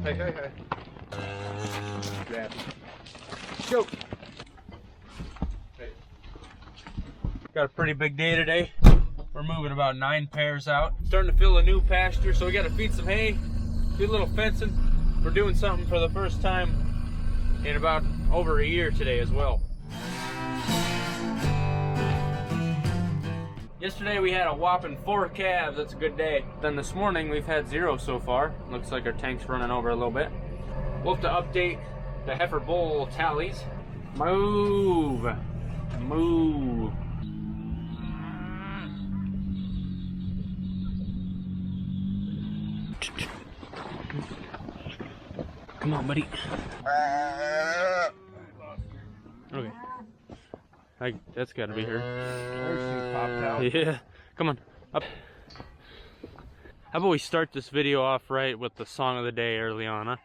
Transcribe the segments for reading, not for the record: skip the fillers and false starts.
Hey, hey, hey. Grab it. Go. Hey. Got a pretty big day today. We're moving about 9 pairs out. Starting to fill a new pasture, so we got to feed some hay, do a little fencing. We're doing something for the first time in about over a year today as well. Yesterday we had a whopping 4 calves. That's a good day. Then this morning we've had 0 so far. Looks like our tank's running over a little bit. We'll have to update the heifer bull tallies. Move, move. Come on, buddy. Okay. That's got to be her. There she popped out. Yeah. Come on. Up. How about we start this video off right with the song of the day early on, huh?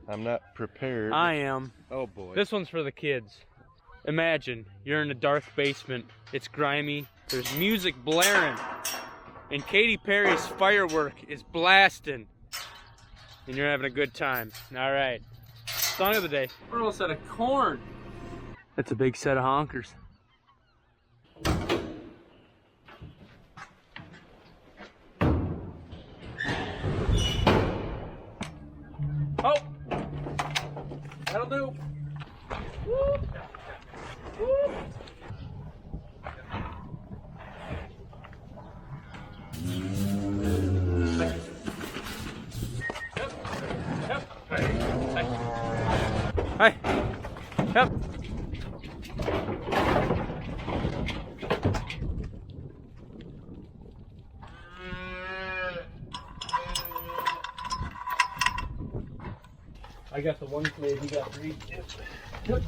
I'm not prepared. I am. Oh boy. This one's for the kids. Imagine you're in a dark basement. It's grimy. There's music blaring. And Katy Perry's Firework is blasting. And you're having a good time. All right. Song of the day. We're all set of corn. That's a big set of honkers. Oh! That'll do. Woo. Woo. Hi. Yep. I got the one plate, you got 3. Yep.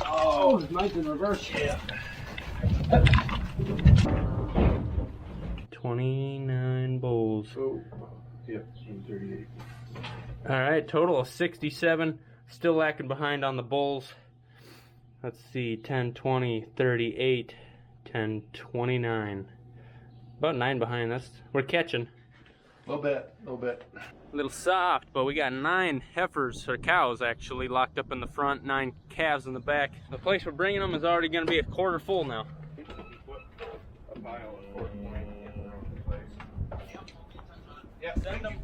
Oh, mine's in reverse. Yeah. 29 bulls. Oh, yep, 38. All right, total of 67. Still lacking behind on the bulls. Let's see, 10, 20, 38, 10, 29. About 9 behind. We're catching. A little bit, a little bit. A little soft, but we got 9 heifers, or cows actually, locked up in the front, 9 calves in the back. The place we're bringing them is already going to be a quarter full now. A pile of 4 place. Yeah, send them.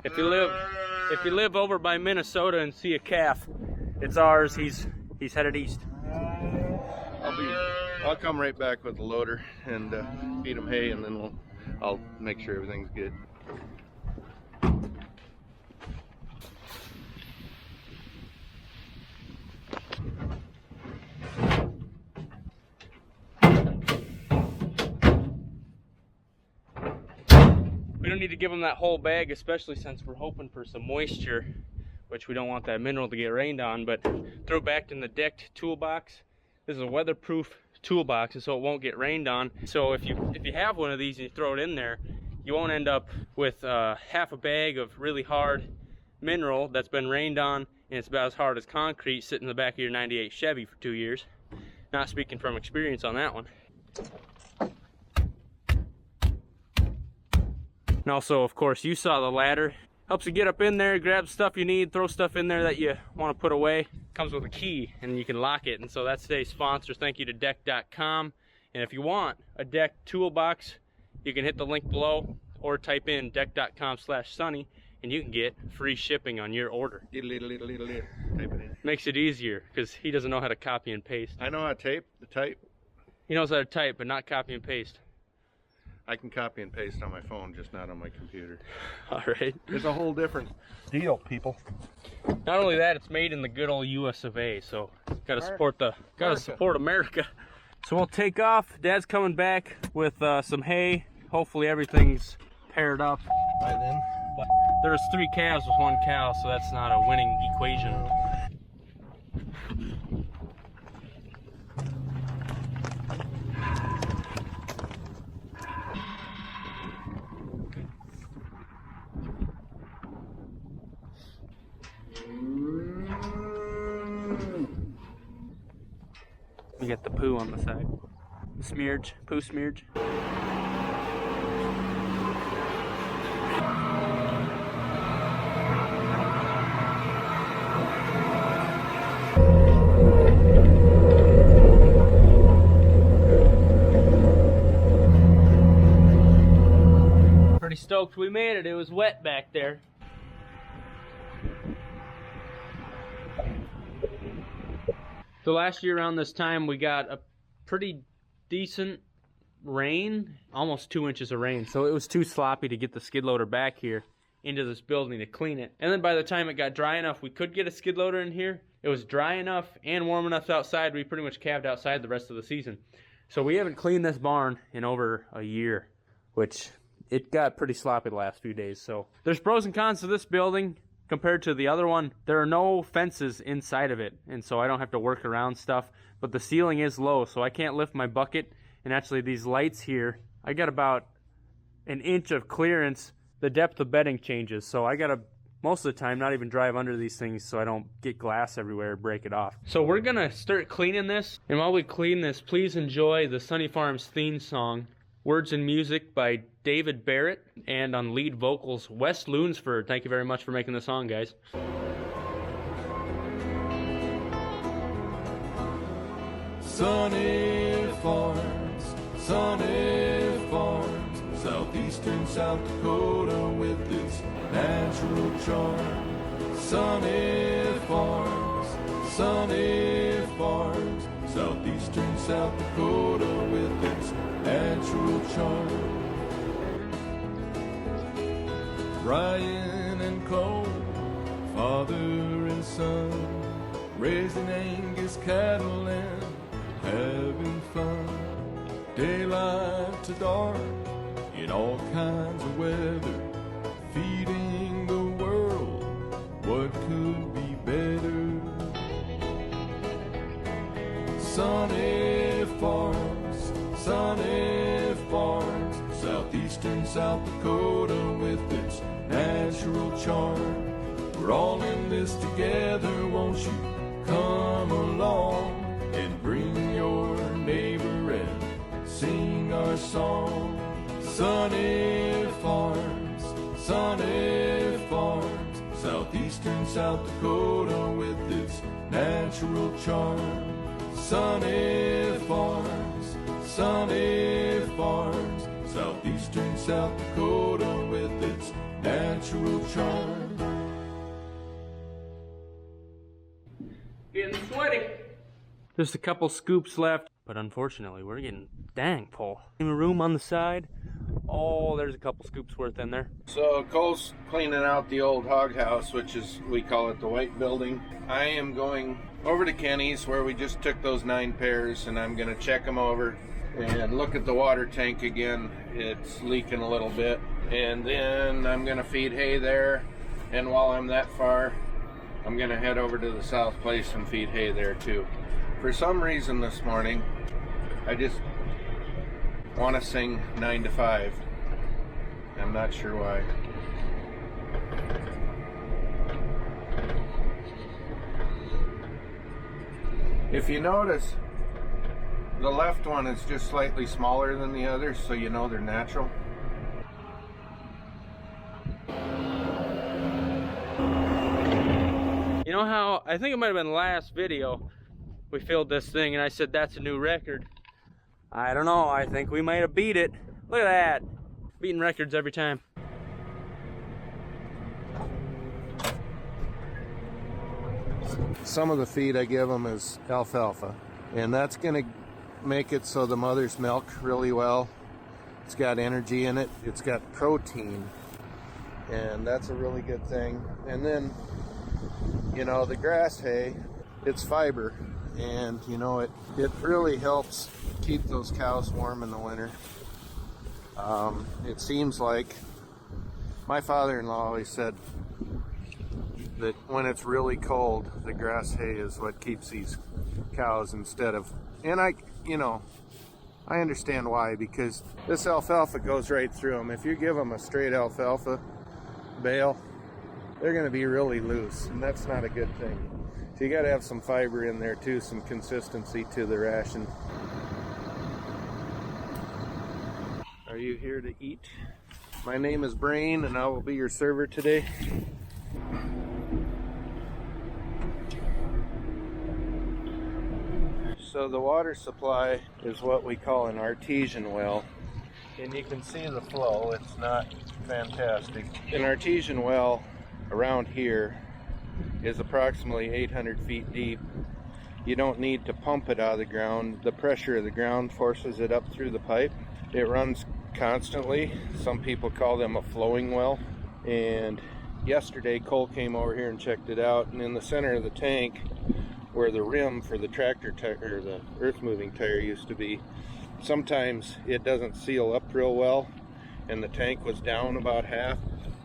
If you live over by Minnesota and see a calf, it's ours. He's headed east. I'll come right back with the loader and feed them hay, and then I'll make sure everything's good. We don't need to give them that whole bag, especially since we're hoping for some moisture, which we don't want that mineral to get rained on, but throw back in the decked toolbox. This is a weatherproof toolbox, and so it won't get rained on. So if you have one of these and you throw it in there, you won't end up with half a bag of really hard mineral that's been rained on, and it's about as hard as concrete sitting in the back of your 98 Chevy for 2 years. Not speaking from experience on that one. And also, of course, you saw the ladder. Helps you get up in there, grab stuff you need, throw stuff in there that you want to put away. Comes with a key, and you can lock it. And so that's today's sponsor. Thank you to deck.com. And if you want a deck toolbox, you can hit the link below or type in deck.com/sunny, and you can get free shipping on your order. Type it in. Makes it easier because he doesn't know how to copy and paste. I know how to type. He knows how to type, but not copy and paste. I can copy and paste on my phone, just not on my computer. All right. It's a whole different deal, people. Not only that, it's made in the good old US of A, so gotta support America. So we'll take off. Dad's coming back with some hay. Hopefully everything's paired up By then. But there's 3 calves with 1 cow, so that's not a winning equation. We got the poo on the side. Smearge, poo smearge. Pretty stoked we made it. It was wet back there. So last year around this time we got a pretty decent rain, almost 2 inches of rain. So it was too sloppy to get the skid loader back here into this building to clean it. And then by the time it got dry enough we could get a skid loader in here, it was dry enough and warm enough outside, we pretty much calved outside the rest of the season. So we haven't cleaned this barn in over a year, which it got pretty sloppy the last few days. So there's pros and cons to this building compared to the other one. There are no fences inside of it, and so I don't have to work around stuff, but the ceiling is low, so I can't lift my bucket. And actually these lights here, I got about an inch of clearance. The depth of bedding changes, so I gotta most of the time not even drive under these things so I don't get glass everywhere and break it off. So we're gonna start cleaning this, and while we clean this, please enjoy the Sonne Farms theme song, words and music by David Barrett, and on lead vocals, Wes Lunsford. Thank you very much for making the song, guys. Sonne Farms, Sonne Farms, southeastern South Dakota with its natural charm. Sonne Farms, Sonne Farms, southeastern South Dakota with its natural charm. Brian and Cole, father and son, raising Angus cattle and having fun. Daylight to dark, in all kinds of weather, feeding the world, what could be better? Sonne Farms, Sonne Farms, southeastern South Dakota with its natural charm. We're all in this together, won't you come along and bring your neighbor and sing our song. Sonne Farms, Sonne Farms, southeastern South Dakota with its natural charm. Sonne Farms, Sonne Farms, southeastern South Dakota with its natural charm. Getting sweaty. Just a couple scoops left, but unfortunately we're getting dang full. Room on the side. Oh, there's a couple scoops worth in there. So Cole's cleaning out the old hog house, which is, we call it the white building. I am going over to Kenny's where we just took those 9 pairs, and I'm gonna check them over and look at the water tank again. It's leaking a little bit. And then I'm gonna feed hay there, and while I'm that far, I'm gonna head over to the south place and feed hay there too. For some reason this morning, I just want to sing 9 to 5. I'm not sure why. If you notice, the left one is just slightly smaller than the others, so you know they're natural. You know how, I think it might have been the last video, we filled this thing and I said that's a new record. I don't know, I think we might have beat it. Look at that. Beating records every time. Some of the feed I give them is alfalfa, and that's going to make it so the mothers milk really well. It's got energy in it, it's got protein, and that's a really good thing. And then, you know, the grass hay, it's fiber, and you know, it really helps keep those cows warm in the winter. It seems like my father-in-law always said that when it's really cold, the grass hay is what keeps these cows instead of, and I understand why, because this alfalfa goes right through them. If you give them a straight alfalfa bale, they're going to be really loose, and that's not a good thing. So you got to have some fiber in there too, some consistency to the ration. Are you here to eat? My name is Brain and I will be your server today. So the water supply is what we call an artesian well. And you can see the flow, it's not fantastic. An artesian well around here is approximately 800 feet deep. You don't need to pump it out of the ground. The pressure of the ground forces it up through the pipe. It runs constantly. Some people call them a flowing well. And yesterday Cole came over here and checked it out, and in the center of the tank where the rim for the tractor tire or the earth moving tire used to be, sometimes it doesn't seal up real well, and the tank was down about half.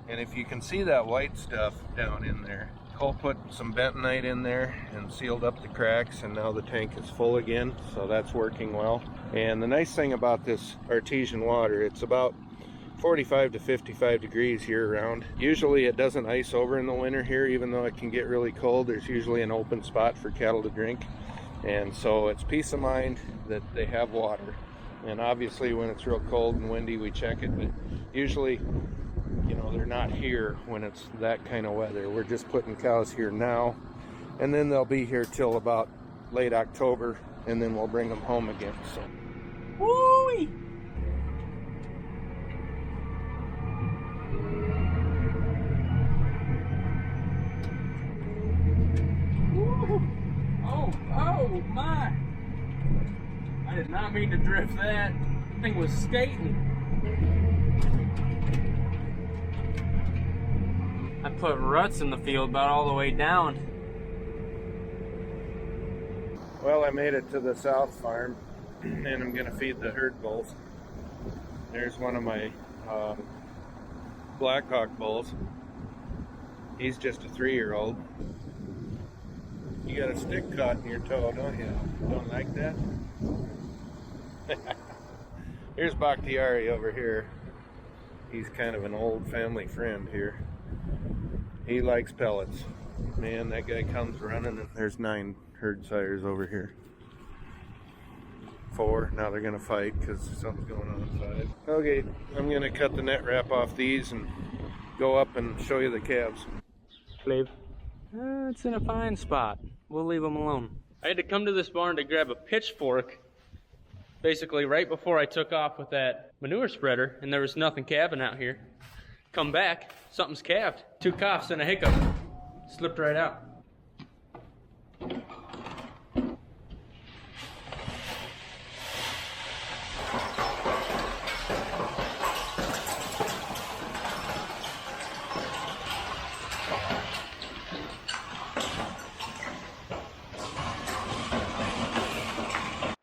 And if you can see that white stuff down in there, Cole put some bentonite in there and sealed up the cracks, and now the tank is full again, so that's working well. And the nice thing about this artesian water, it's about 45 to 55 degrees year round. Usually it doesn't ice over in the winter here, even though it can get really cold. There's usually an open spot for cattle to drink, and so it's peace of mind that they have water. And obviously when it's real cold and windy we check it, but usually, you know, they're not here when it's that kind of weather. We're just putting cows here now, and then they'll be here till about late October, and then we'll bring them home again. So woo-wee! Oh my! I did not mean to drift that. The thing was skating. I put ruts in the field about all the way down. Well, I made it to the South Farm, and I'm gonna feed the herd bulls. There's one of my Black Bulls. He's just a 3-year-old. You got a stick caught in your toe, don't you? Don't like that? Here's Bakhtiari over here. He's kind of an old family friend here. He likes pellets. Man, that guy comes running, and there's 9 herd sires over here. 4. Now they're gonna fight because something's going on inside. Okay, I'm gonna cut the net wrap off these and go up and show you the calves. Flav. It's in a fine spot. We'll leave them alone. I had to come to this barn to grab a pitchfork basically right before I took off with that manure spreader, and there was nothing calving out here. Come back, something's calved. 2 coughs and a hiccup. Slipped right out.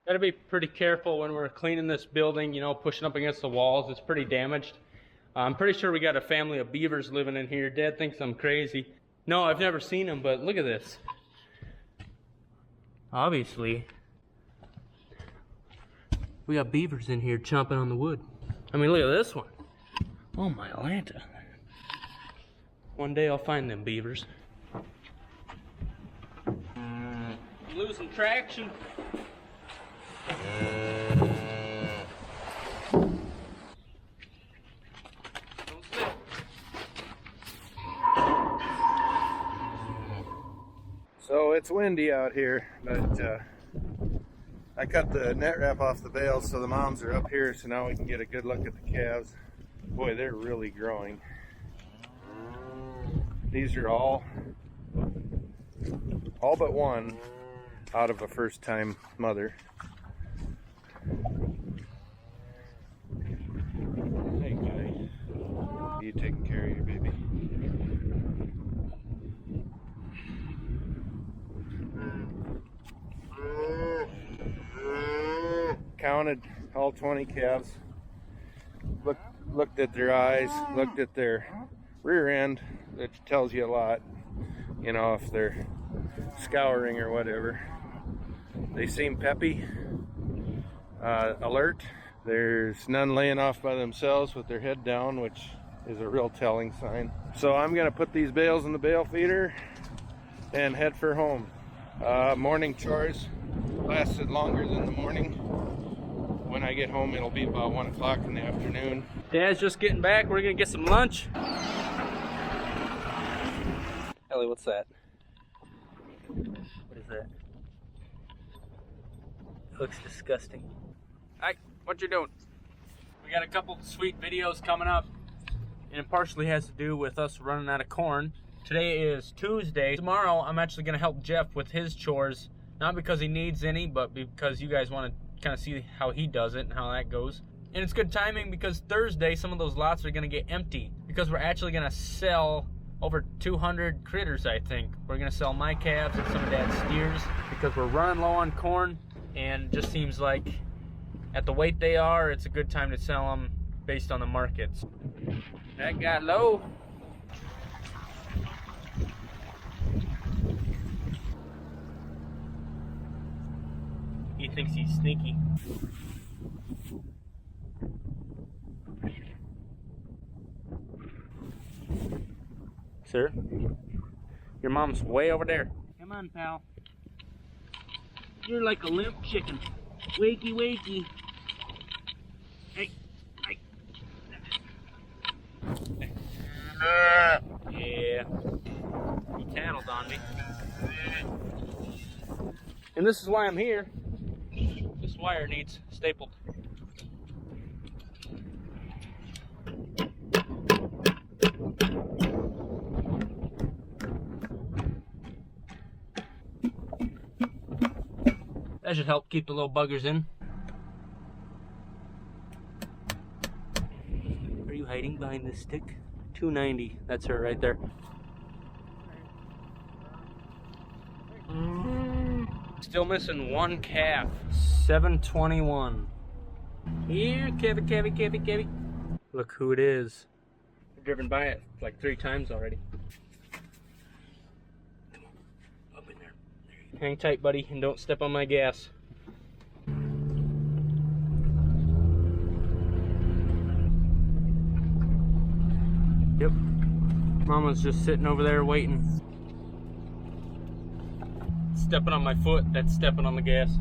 Gotta be pretty careful when we're cleaning this building, you know, pushing up against the walls. It's pretty damaged. I'm pretty sure we got a family of beavers living in here. Dad thinks I'm crazy. No, I've never seen them, but look at this. Obviously, we got beavers in here chomping on the wood. I mean, look at this one. Oh my Atlanta. One day I'll find them beavers. I'm losing traction. So it's windy out here, but I cut the net wrap off the bales so the moms are up here, so now we can get a good look at the calves. Boy, they're really growing. These are all but one out of a first-time mother. Hey guy, you taking care of your baby? Counted all 20 calves. Looked at their eyes, looked at their rear end, which tells you a lot. You know, if they're scouring or whatever. They seem peppy, alert. There's none laying off by themselves with their head down, which is a real telling sign. So I'm gonna put these bales in the bale feeder and head for home. Morning chores lasted longer than the morning. When I get home, it'll be about 1 o'clock in the afternoon. Dad's just getting back. We're gonna get some lunch. Ellie, what's that? What is that? It looks disgusting. Hi, what you doing? We got a couple sweet videos coming up, and it partially has to do with us running out of corn. Today is Tuesday. Tomorrow, I'm actually gonna help Jeff with his chores, not because he needs any, but because you guys want to kind of see how he does it and how that goes. And it's good timing because Thursday some of those lots are going to get empty because we're actually going to sell over 200 critters. I think we're going to sell my calves and some of Dad's steers because we're running low on corn, and it just seems like at the weight they are, it's a good time to sell them based on the markets. That got low. He thinks he's sneaky. Sir, your mom's way over there. Come on, pal. You're like a limp chicken. Wakey, wakey. Hey, hey. Yeah. He tattled on me. And this is why I'm here. This wire needs stapled. That should help keep the little buggers in. Are you hiding behind this stick? 290. That's her right there. Still missing one calf. 721. Here, Kevy. Look who it is. I've driven by it like 3 times already. Come on, up in there. Hang tight, buddy, and don't step on my gas. Yep. Mama's just sitting over there waiting. Stepping on my foot, that's stepping on the gas.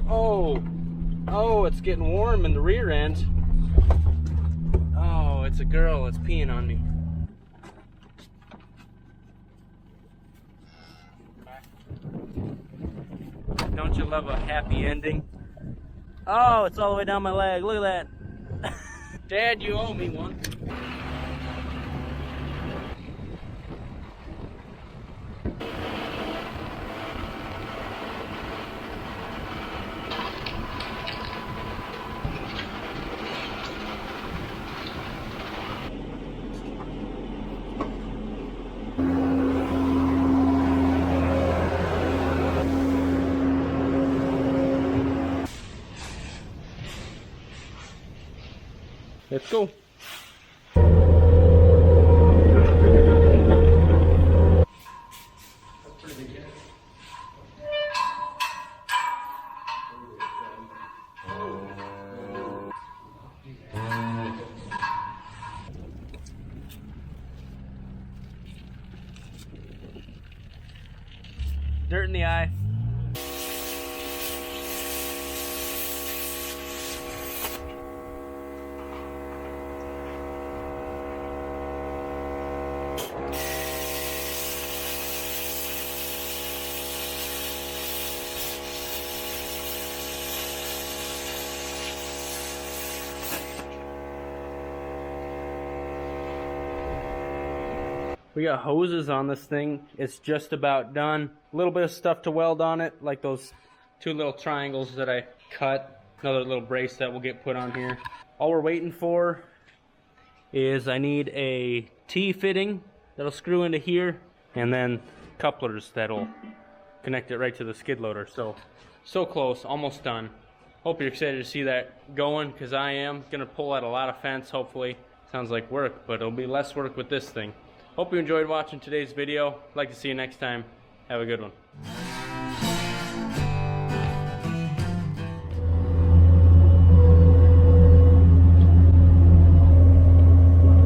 Oh, it's getting warm in the rear end. Oh, it's a girl, it's peeing on me. Don't you love a happy ending? Oh, it's all the way down my leg, look at that. Dad, you owe me one. Let's go. Dirt in the eye. We got hoses on this thing. It's just about done. A little bit of stuff to weld on it, like those 2 little triangles that I cut. Another little brace that will get put on here. All we're waiting for is I need a T-fitting that'll screw into here, and then couplers that'll connect it right to the skid loader. So close, almost done. Hope you're excited to see that going, because I am. Gonna pull out a lot of fence, hopefully. Sounds like work, but it'll be less work with this thing. Hope you enjoyed watching today's video. I'd like to see you next time. Have a good one.